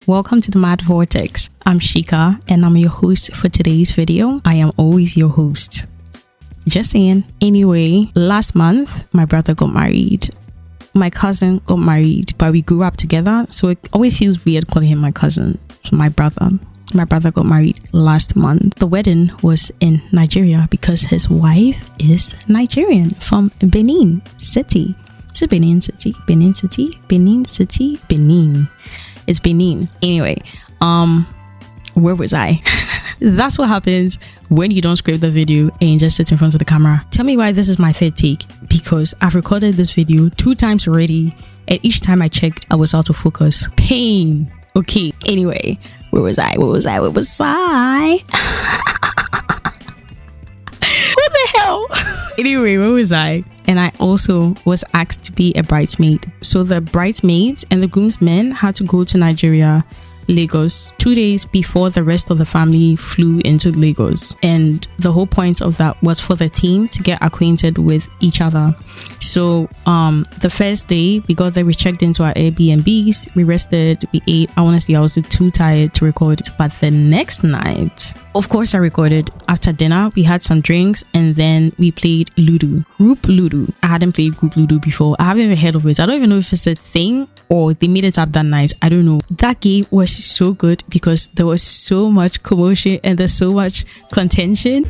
welcome to the Mad Vortex. I'm Shika and I'm your host for today's video. I am always your host. Just saying. Anyway, last month my brother got married. My cousin got married, but we grew up together, so it always feels weird calling him my cousin. So my brother got married last month. The wedding was in Nigeria because his wife is Nigerian from Benin City. It's Benin City. It's Benin. Anyway, where was I? That's what happens when you don't script the video and you just sit in front of the camera. Tell me why this is my third take, because I've recorded this video 2 times already and each time I checked I was out of focus. Pain. Okay, anyway, where was I? What the hell? Anyway, where was I? And I also was asked to be a bridesmaid. So the bridesmaids and the groomsmen had to go to Nigeria, Lagos, 2 days before the rest of the family flew into Lagos. And the whole point of that was for the team to get acquainted with each other. So the first day we got there, we checked into our Airbnbs, we rested, we ate. Honestly, I was too tired to record. But the next night, of course I recorded. After dinner we had some drinks and then we played Ludo. Group Ludo. I hadn't played group Ludo before. I haven't even heard of it. I don't even know if it's a thing or they made it up that night. I don't know. That game was so good because there was so much commotion and there's so much contention.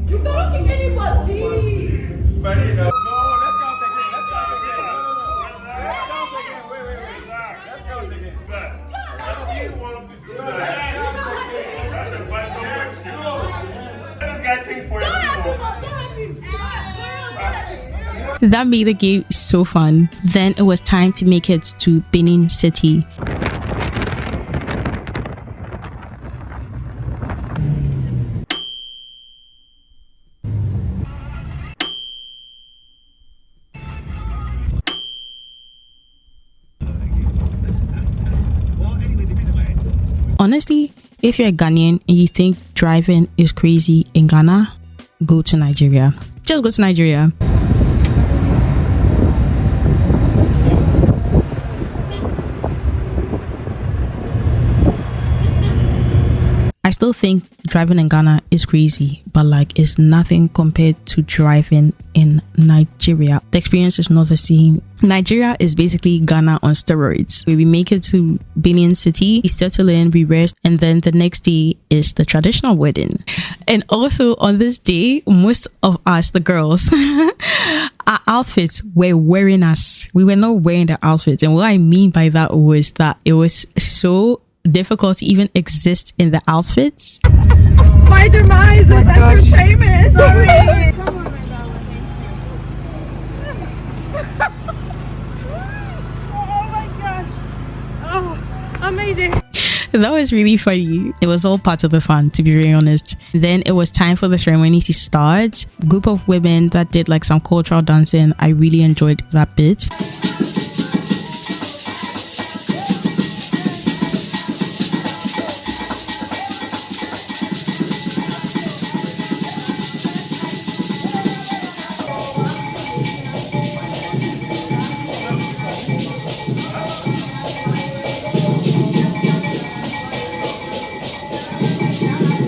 You can't kick anybody. No, let's count again. Let's count again. He wants to do that. That's a bad question. Let this guy think for it. That made the game so fun. Then it was time to make it to Benin City. Honestly, if you're a Ghanaian and you think driving is crazy in Ghana, go to Nigeria. Just go to Nigeria. I still think driving in Ghana is crazy, but like it's nothing compared to driving in Nigeria. The experience is not the same. Nigeria is basically Ghana on steroids. We make it to Benin City, we settle in, we rest, and then the next day is the traditional wedding. And also on this day, most of us, the girls, our outfits were wearing us. We were not wearing the outfits. And what I mean by that was that it was so difficult to even exist in the outfits. My demise is entertainment. Sorry. Oh my gosh. Oh, amazing. That was really funny. It was all part of the fun, to be very honest. Then it was time for the ceremony to start. Group of women that did like some cultural dancing. I really enjoyed that bit.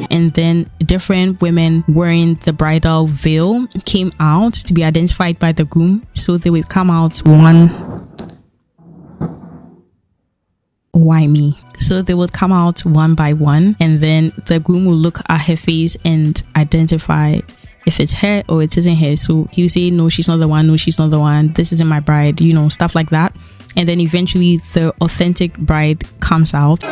And then different women wearing the bridal veil came out to be identified by the groom. So they would come out one. Why me? So they would come out one by one, and then the groom will look at her face and identify if it's her or it isn't her. So he'll say, no, she's not the one. No, she's not the one. This isn't my bride, you know, stuff like that. And then eventually the authentic bride comes out.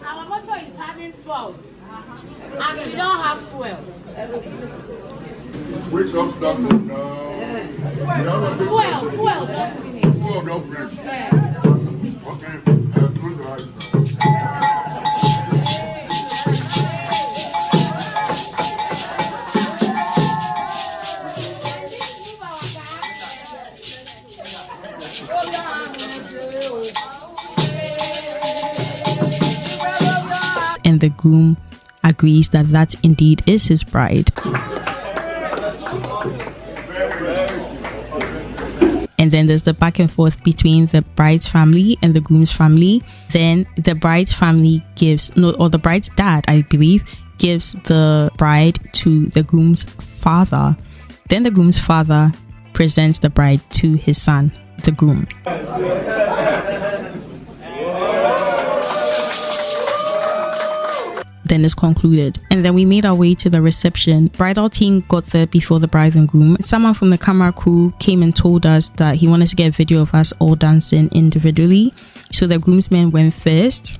Our motor is having faults and we don't have fuel. Which some stuff no. Fuel, just finish. Well, no finish. Yeah. Okay, close the eyes And the groom agrees that that indeed is his bride. And then there's the back and forth between the bride's family and the groom's family. Then the bride's family or the bride's dad, I believe, gives the bride to the groom's father. Then the groom's father presents the bride to his son, the groom. Then it's concluded. And then we made our way to the reception. Bridal team got there before the bride and groom. Someone from the camera crew came and told us that he wanted to get a video of us all dancing individually. So the groomsmen went first.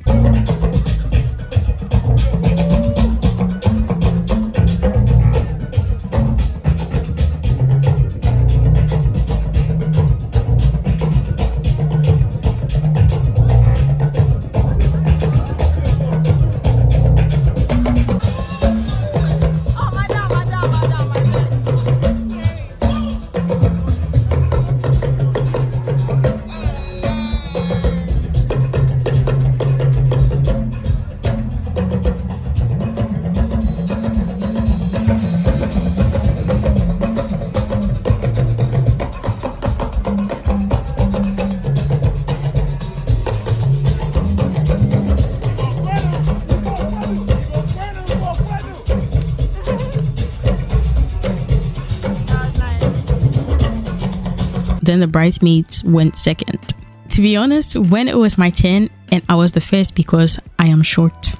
Then the bridesmaids went second. To be honest, when it was my turn and I was the first because I am short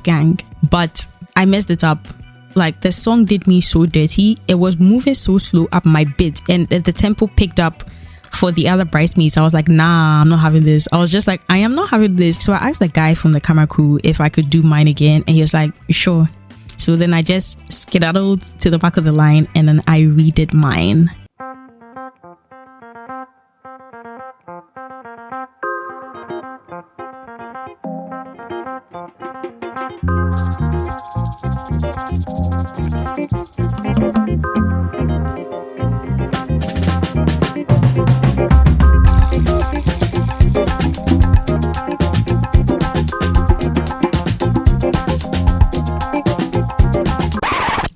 gang, but I messed it up. Like the song did me so dirty. It was moving so slow up my bit and the tempo picked up for the other bridesmaids. I was like, nah, I'm not having this. I was just like, I am not having this. So I asked the guy from the camera crew if I could do mine again and he was like, sure. So then I just skedaddled to the back of the line and then I redid mine.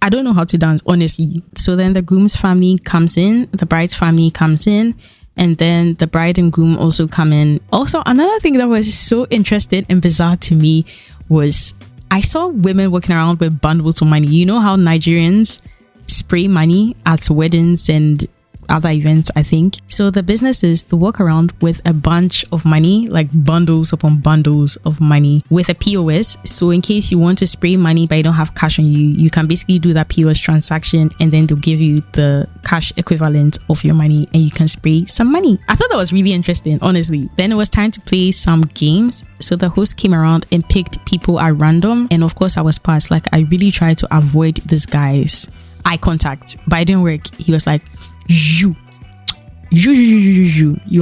I don't know how to dance, honestly. So then the groom's family comes in, the bride's family comes in, and then the bride and groom also come in. Also, another thing that was so interesting and bizarre to me was I saw women walking around with bundles of money. You know how Nigerians spray money at weddings and other events, I think. So the business is to walk around with a bunch of money, like bundles upon bundles of money with a POS. So in case you want to spray money but you don't have cash on you, you can basically do that POS transaction and then they'll give you the cash equivalent of your money and you can spray some money. I thought that was really interesting, honestly. Then it was time to play some games. So the host came around and picked people at random. And of course I was passed. Like I really tried to avoid this guy's eye contact, but it didn't work. He was like, you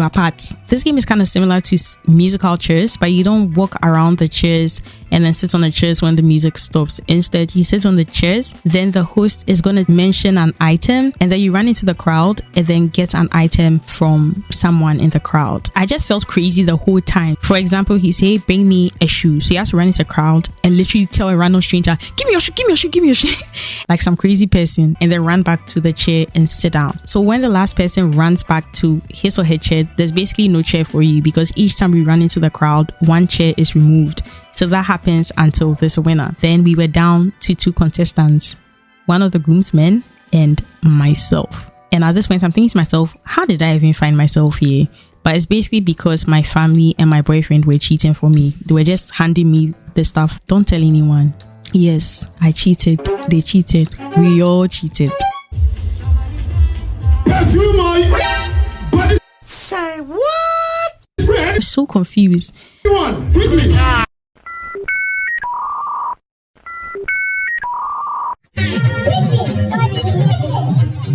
are part. This game is kind of similar to musical chairs, but you don't walk around the chairs and then sit on the chairs when the music stops. Instead, you sit on the chairs, then the host is going to mention an item and then you run into the crowd and then get an item from someone in the crowd. I just felt crazy the whole time. For example, he say, bring me a shoe. So he has to run into the crowd and literally tell a random stranger, give me your shoe, give me your shoe, give me your shoe. Like some crazy person, and then run back to the chair and sit down. So when the last person runs back to his or her chair, there's basically no chair for you because each time we run into the crowd, one chair is removed. So that happens until there's a winner. Then we were down to 2 contestants, one of the groomsmen and myself. And at this point, I'm thinking to myself, how did I even find myself here? But it's basically because my family and my boyfriend were cheating for me. They were just handing me the stuff. Don't tell anyone. Yes, I cheated. They cheated. We all cheated. Say what? I'm so confused. So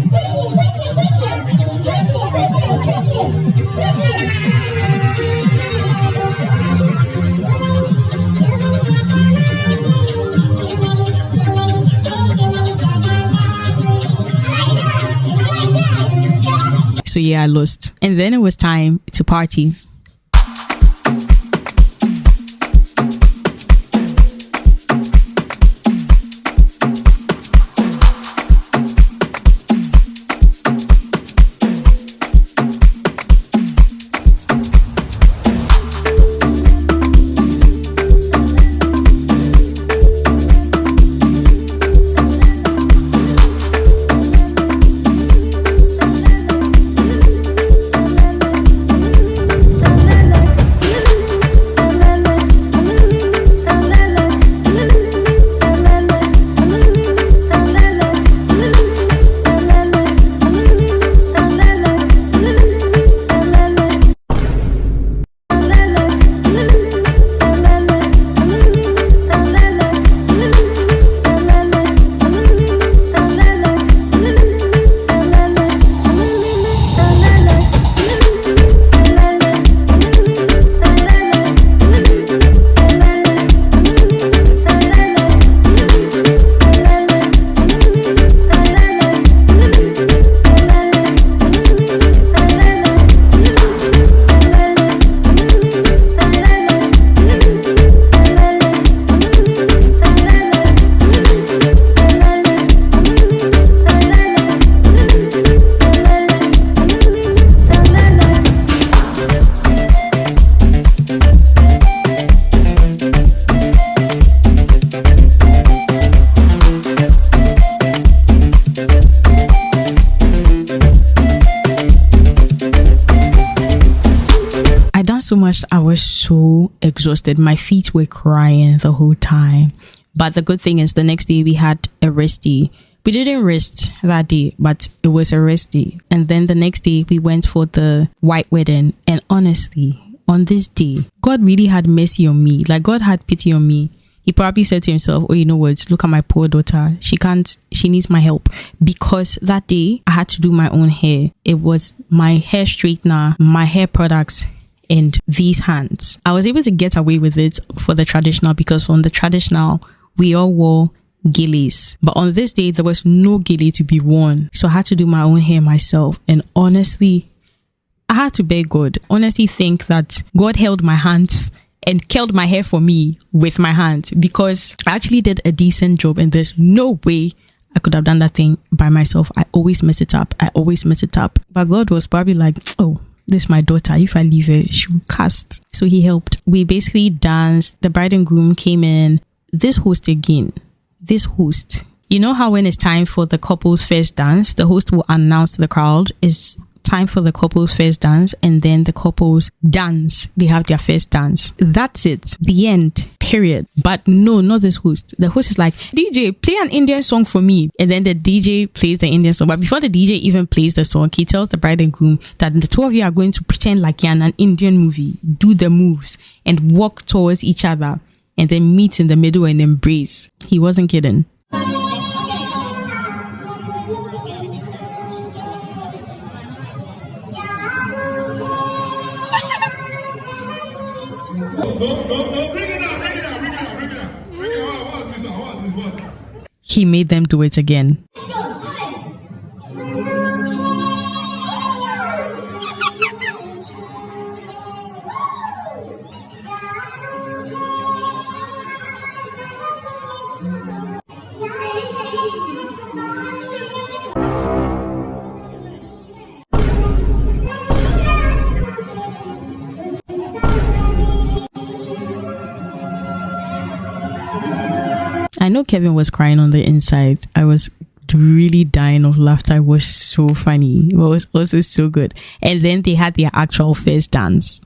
yeah, I lost. And then it was time to party. So much, I was so exhausted. My feet were crying the whole time. But the good thing is the next day we had a rest day. We didn't rest that day, but it was a rest day. And then the next day we went for the white wedding. And honestly, on this day, God really had mercy on me. Like, God had pity on me. He probably said to himself, oh, you know what? Look at my poor daughter. She needs my help. Because that day I had to do my own hair. It was my hair straightener, my hair products, and these hands. I was able to get away with it for the traditional because on the traditional, we all wore gillies. But on this day, there was no gilly to be worn. So I had to do my own hair myself. And honestly, I had to beg God. Honestly, think that God held my hands and curled my hair for me with my hands because I actually did a decent job and there's no way I could have done that thing by myself. I always mess it up. But God was probably like, oh, this is my daughter. If I leave her, she will cast. So he helped. We basically danced. The bride and groom came in. This host, you know how when it's time for the couple's first dance, the host will announce to the crowd, it's time for the couple's first dance, and then the couples dance. They have their first dance. That's it. The end. Period. But no, not this host. The host is like, DJ, play an Indian song for me. And then the DJ plays the Indian song. But before the DJ even plays the song, he tells the bride and groom that the two of you are going to pretend like you're in an Indian movie, do the moves, and walk towards each other, and then meet in the middle and embrace. He wasn't kidding. He made them do it again. I know Kevin was crying on the inside. I was really dying of laughter. It was so funny. It was also so good. And then they had their actual first dance.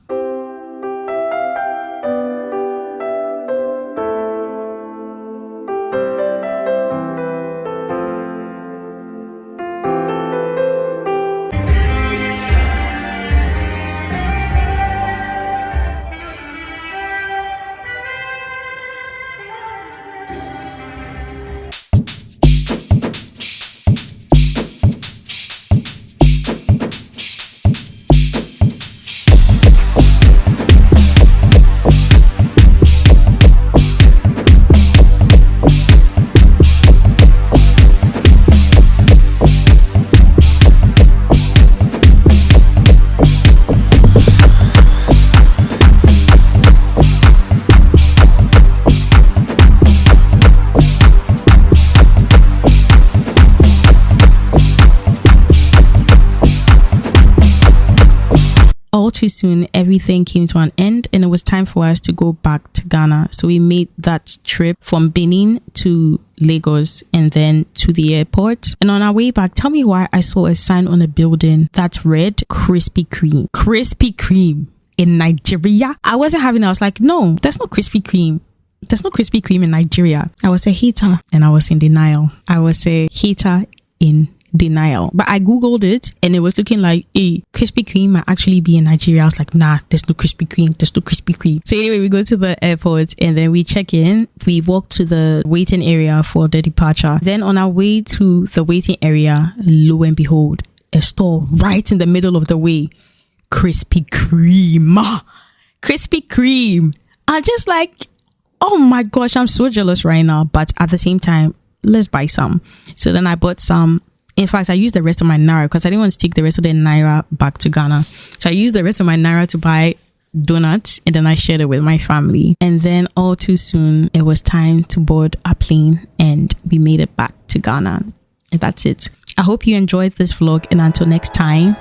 too soon, everything came to an end and it was time for us to go back to Ghana. So we made that trip from Benin to Lagos and then to the airport. And on our way back, tell me why I saw a sign on a building that read Krispy Kreme. Krispy Kreme in Nigeria? I wasn't having it. I was like, no, there's no Krispy Kreme. There's no Krispy Kreme in Nigeria. I was a hater and I was in denial. I was a hater in denial. But I googled it and it was looking like Krispy Kreme might actually be in Nigeria. I was like, nah, there's no Krispy Kreme. There's no Krispy Kreme. So anyway, we go to the airport and then we check in. We walk to the waiting area for the departure. Then on our way to the waiting area, lo and behold, a store right in the middle of the way. Krispy Kreme. Krispy Kreme. I'm just like, oh my gosh, I'm so jealous right now. But at the same time, let's buy some. So then I bought some. In fact, I used the rest of my Naira because I didn't want to take the rest of the Naira back to Ghana. So I used the rest of my Naira to buy donuts and then I shared it with my family. And then all too soon, it was time to board a plane and we made it back to Ghana. And that's it. I hope you enjoyed this vlog and until next time,